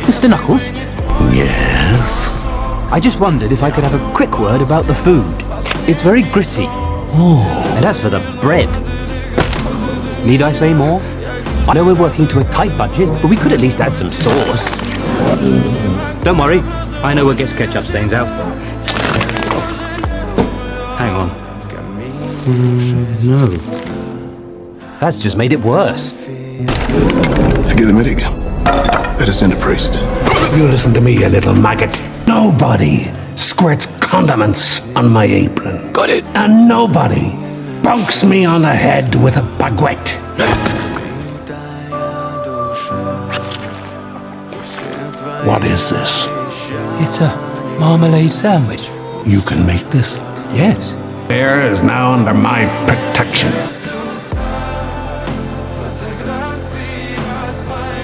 Mr. Knuckles? Yes? I just wondered if I could have a quick word about the food. It's very gritty. Oh. And as for the bread, need I say more? I know we're working to a tight budget, but we could at least add some sauce. Don't worry, I know we'll get ketchup stains out. Hang on. No. That's just made it worse. Forget the medic. Better send a priest. You listen to me, you little maggot. Nobody squirts condiments on my apron. Got it. And nobody bonks me on the head with a baguette. What is this? It's a marmalade sandwich. You can make this? Yes. Bear is now under my protection.